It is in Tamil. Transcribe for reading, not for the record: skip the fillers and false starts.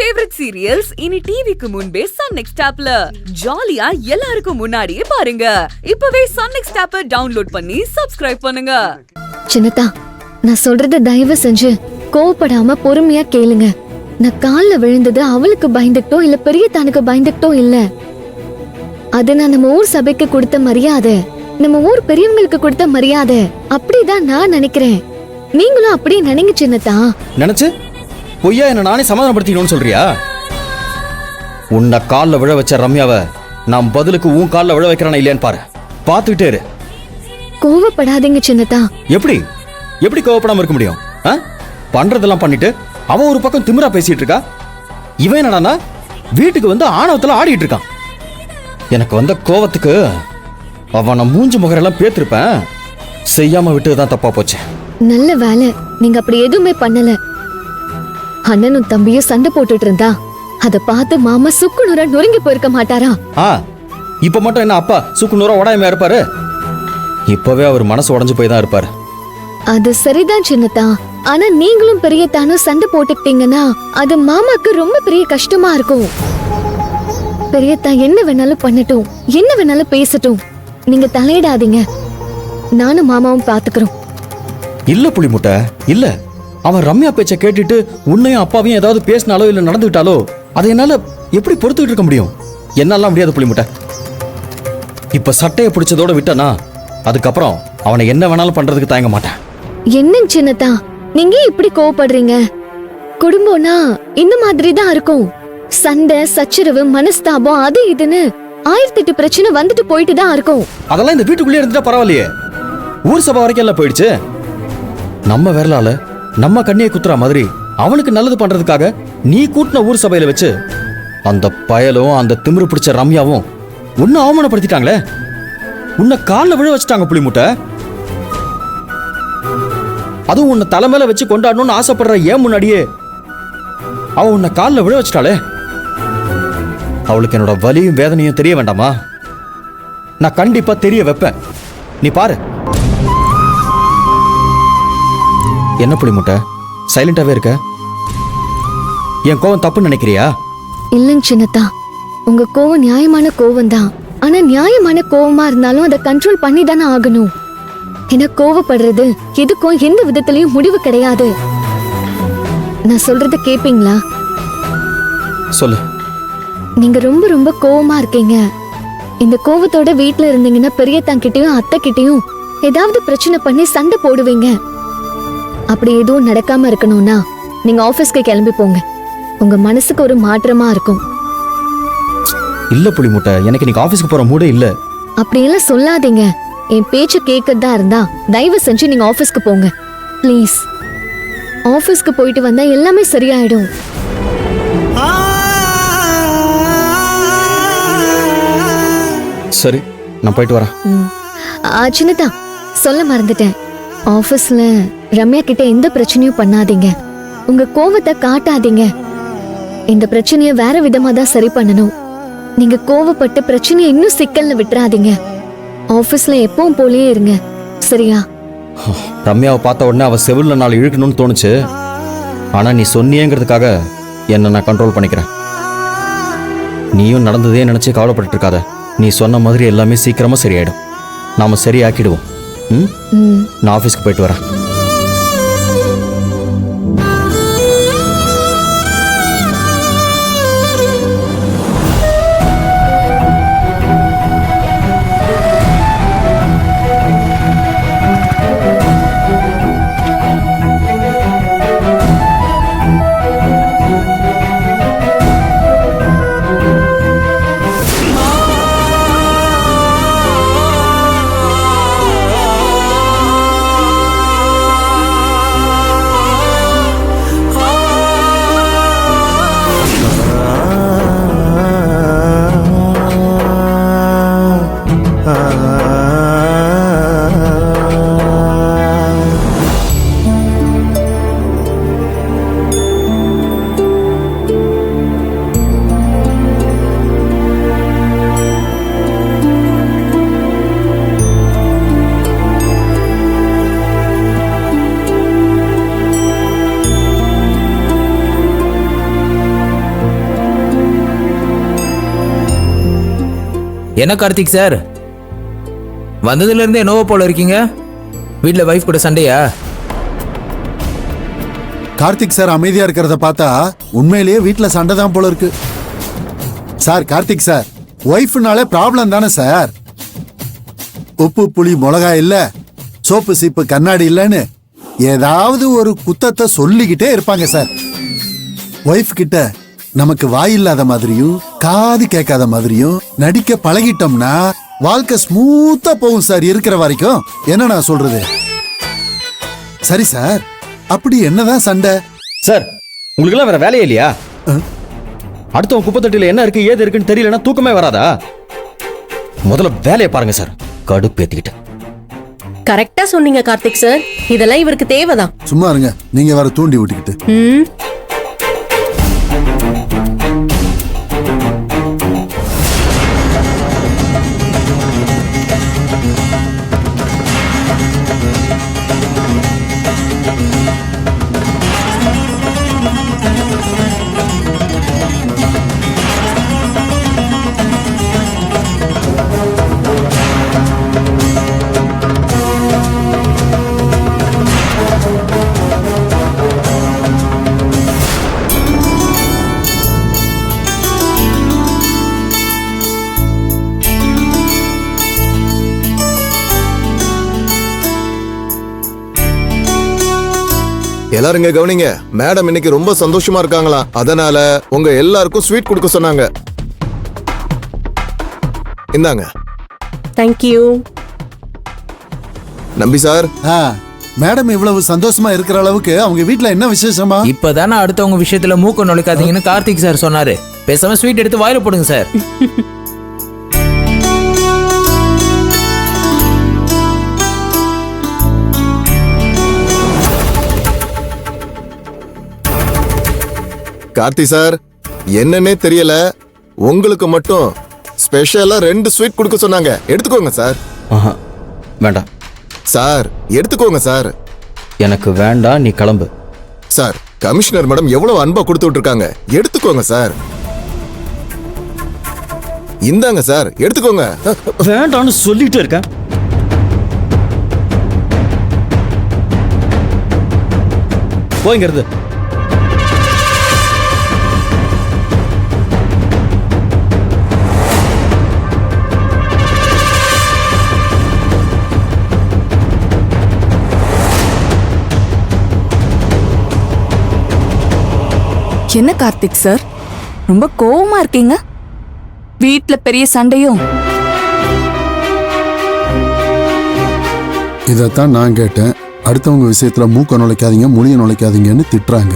ஃபேவரட் சீரியல்ஸ் இனி டிவிக்கு முன்பே சன் நெக்ஸ்ட் ஆப்ல ஜாலியா எல்லாருக்கும் முன்னாடியே பாருங்க. இப்பவே சன் நெக்ஸ்ட் ஆப்பை டவுன்லோட் பண்ணி சப்ஸ்கிரைப் பண்ணுங்க. சின்னதா, நான் சொல்றத தயவு செஞ்சு கோவப்படாம பொறுமையா கேளுங்க. நான் கால்ல விழுந்தது அவளுக்கு பயந்துட்டோ இல்ல பெரியத்தானுக்கு பயந்துட்டோ இல்ல. அது நான் நம்ம ஊர் சபைக்கு கொடுத்த மரியாதை, நம்ம ஊர் பெரியவங்களுக்கு கொடுத்த மரியாதை. அப்படிதான் நான் நினைக்கிறேன். நீங்களும் அப்படியே நினைங்க சின்னதா. நினைச்சு பொய்யா என்ன நானே சமாதானப்படுத்திக்கணும்னு சொல்றியா? உன்னை காலில் விழ வச்ச ரம்யாவை நான் பதிலுக்கு உன் காலில் விழ வைக்கிறானா இல்லையான்னு பாரு. பார்த்துக்கிட்டே இரு. கோவப்படாதீங்க சின்னதா. எப்படி கோவப்படாம இருக்க முடியும்? பண்றதெல்லாம் பண்ணிட்டு அவ ஒரு பக்கம் திமிரா பேசிட்டு இருக்கா. இவன் என்னடானா வீட்டுக்கு வந்து ஆணவத்துல ஆடிட்டு இருக்கான். எனக்கு வந்த கோவத்துக்கு அவனை மூஞ்சி முகரெல்லாம் பேத்திருப்பேன். செய்யாம விட்டுதான் தப்பா போச்சு. நல்ல வேலை நீங்க அப்படி எதுவுமே பண்ணல. அண்ணனும் தம்பியும் சண்டை போட்டுட்டு இருந்தா அத பார்த்து மாமா சுக்குநூறா நொறுங்கி போயிருக்க மாட்டாரா? இப்ப மட்டும் என்ன அப்பா சுக்குநூறா உடையாம இருப்பாரு? இப்பவே அவர் மனசு உடைஞ்சு போய் தான் இருப்பாரு. அது சரிதான் சின்னதா. ஆனா நீங்களும் பெரியத்தானும் சண்டை போட்டுக்கிட்டீங்கன்னா அது மாமாக்கு ரொம்ப பெரிய கஷ்டமா இருக்கும். பெரியத்தா என்ன வேணாலும் பண்ணட்டும், என்ன வேணாலும் பேசட்டும், நீங்க தலையிடாதீங்க. நானும் மாமாவும் பாத்துக்கிறோம். இல்ல புளிமுட்டை, இல்ல. அவன் ரம்யா பேச்ச கேட்டுட்டு உன்னையும் அப்பாவையும் ஏதாவது பேசினாலோ இல்ல நடந்துட்டாலோ அதை என்னால எப்படி பொறுத்துக்கிட்டு இருக்க முடியும்? என்னால முடியாது புளிமுட்டை. இப்ப சட்டையை பிடிச்சதோட விட்டனா அதுக்கப்புறம் அவனை என்ன வேணாலும் பண்றதுக்கு தயங்க மாட்டேன். என்னங்க சின்னதா, நீங்க இப்படி கோவப்படுறீங்க? குடும்பம்னா இந்த மாதிரி தான் இருக்கும். சண்டை, சச்சரவு, மனஸ்தாபம், அது இதுன்னு 1008 பிரச்சனை வந்துட்டு போயிட்டு தான் இருக்கும். அதெல்லாம் இந்த வீட்டுக்குள்ளே இருந்துட்டா பரவாயில்லையே. ஊர் சபை வரைக்கும் எல்லாம் போயிடுச்சு. நம்ம விரலால நம்ம கண்ணியை குத்துற மாதிரி அவனுக்கு நல்லது பண்றதுக்காக நீ கூட்டின ஊர் சபையில வச்சு அந்த பயலும் அந்த திமிரு பிடிச்ச ரம்யாவும் உன்னை அவமானப்படுத்திட்டாங்களே. உன்னை காலில் விழ வச்சுட்டாங்க புளிமுட்டை. அதுவும் உன்னை தலைமையில வச்சு கொண்டாடணும்னு ஆசைப்படுற ஏன் முன்னாடியே அவன் உன்னை காலில் விழ வச்சுட்டாளே. அவளுக்கு என்னோட வலியும் வேதனையும் தெரிய வேண்டாமா? நான் கண்டிப்பா தெரிய வைப்பேன். நீ பாரு. என்ன புளிமுட்டை சைலண்டாவே இருக்க? என் கோவம் தப்புன்னு நினைக்கிறியா? இல்லங்க சின்னதா, உங்க கோவம் நியாயமான கோவம் தான். ஆனா நியாயமான கோவமா இருந்தாலும் அதை கண்ட்ரோல் பண்ணி தானே ஆகணும். என்ன கோவப்படுறது எதுக்கும் எந்த விதத்திலயும் முடிவு கிடையாது. நான் சொல்றத கேப்பீங்களா? சொல்லு. நீங்க ரொம்ப ரொம்ப கோவமா இருக்கீங்க. இந்த கோவத்தோட வீட்டுல இருந்தீங்கன்னா பெரியத்தாங்கிட்டயும் அத்தை கிட்டயும் ஏதாவது பிரச்சனை பண்ணி சண்டை போடுவீங்க. அப்படி எதுவும் நடக்காம இருக்கணும்னா நீங்க ஆபீஸ்க்கு கிளம்பி போங்க. உங்க மனசுக்கு ஒரு மாற்றமா இருக்கும். இல்ல புளிமுட்டை, எனக்கு இன்னைக்கு ஆபீஸ்க்கு போற மூடே இல்ல. அப்படியெல்லாம் சொல்லாதீங்க. என் பேச்சு கேட்கறதா இருந்தா தயவு செஞ்சு நீங்க ஆபீஸ்க்கு போங்க ப்ளீஸ். ஆபீஸ்க்கு போயிட்டு வந்தா எல்லாமே சரியாயிடும். சரி, நான் போயிட்டு வரேன். சின்னதா, சொல்ல மறந்துட்டேன். ஆபீஸ்ல ரம்யா கிட்ட எந்த பிரச்சனையும் பண்ணாதீங்க. உங்க கோவத்தை காட்டாதீங்க. இந்த பிரச்சனைய வேற விதமா தான் சரி பண்ணணும். நீங்க கோவப்பட்டு பிரச்சனையை இன்னும் சிக்கல்ல விட்டுறாதீங்க. ஆபீஸ்ல எப்பவும் போலயே இருங்க, சரியா? ரம்யாவை பார்த்த உடனே அவ செவில்ல நாள் இழுக்கணும்னு தோணுச்சு. ஆனா நீ சொன்னியேங்கிறதுக்காக என்ன நான் கண்ட்ரோல் பண்ணிக்கிறேன். நீயும் நடந்ததே நினைச்சு கவலைப்பட்டு இருக்காத. நீ சொன்ன மாதிரி எல்லாமே சீக்கிரமா சரியாயிடும். நாம சரியாக்கிடுவோம். நான் ஆபீஸ்க்கு போயிட்டு வரேன். என்ன கார்த்திக் சார், வந்ததுல இருந்து என்னவோ போல இருக்கீங்க? வீட்டில் வைஃப் கூட சண்டையா? கார்த்திக் சார் அமைதியா இருக்கிறத பார்த்தா உண்மையிலேயே வீட்ல சண்டை தான் போல இருக்கு. சார் கார்த்திக் சார், ஒய்ஃப்னாலே ப்ராப்ளம் தானே சார். உப்பு புளி மிளகா இல்ல, சோப்பு சீப்பு கண்ணாடி இல்லைன்னு ஏதாவது ஒரு குத்தத்தை சொல்லிக்கிட்டே இருப்பாங்க சார். ஒய்ஃப் கிட்ட நமக்கு வாய் இல்லாத மாதிரியும் காது கேட்காத மாதிரியும் நடிக்க பழகிட்டோம்னா வாழ்க்கை ஸ்மூத்தா போகும் சார் இருக்கிற வரைக்கும். என்ன நான் சொல்றது? சரி சார், அப்படி என்னதான் சண்டை? சார், உங்களுக்கெல்லாம் வேற வேலையே இல்லையா? அடுத்தவன் குப்பத்தட்டில என்ன இருக்கு ஏது இருக்குன்னு தெரியலன்னா தூக்கமே வராதா? முதல்ல வேலையை பாருங்க சார். கடுப்பேத்திக்கிட்டு. கரெக்டா சொன்னீங்க கார்த்திக் சார், இதெல்லாம் இவருக்கு தேவைதான். சும்மா இருங்க, நீங்க வேற தூண்டி விட்டுக்கிட்டு. எல்லாரும் இங்க கவனிங்க. மேடம் இன்னைக்கு ரொம்ப சந்தோஷமா இருக்காங்களா, அதனால உங்க எல்லாருக்கும் ஸ்வீட் கொடுக்க சொன்னாங்க. இந்தாங்க. தேங்க்யூ. நம்பி சார், மேடம் இவ்வளவு சந்தோஷமா இருக்கிற அளவுக்கு அவங்க வீட்ல என்ன விசேஷமா? இப்பதானே அடுத்தவங்க விஷயத்துல மூக்க நுழைக்காதீங்கன்னு கார்த்திக் சார் சொன்னாரு. பேசாம ஸ்வீட் எடுத்து வாயில போடுங்க சார். கார்த்தி சார், என்னன்னே தெரியல, உங்களுக்கு மட்டும் ஸ்பெஷலா 2 ஸ்வீட் கொடுக்க சொன்னாங்க. எடுத்துக்கோங்க சார். வேண்டாம் சார், எடுத்துக்கோங்க சார். எனக்கு வேண்டாம், நீ கிளம்பு. சார், கமிஷனர் மேடம் எவ்வளவு அன்பா கொடுத்து விட்டுருக்காங்க. எடுத்துக்கோங்க சார். இந்தாங்க சார், எடுத்துக்கோங்க. வேண்டாம்னு சொல்லிட்டு இருக்கேன். போய்ங்கிறது. என்ன கார்த்திக் சார், ரொம்ப கோவமா இருக்கீங்க? வீட்ல பெரிய சண்டையும்? இதத்தான் நான் கேட்டேன். அடுத்தவங்க விஷயத்துல மூக்க நுழைக்காதீங்க, மொழிய நுழைக்காதீங்கன்னு திட்டுறாங்க.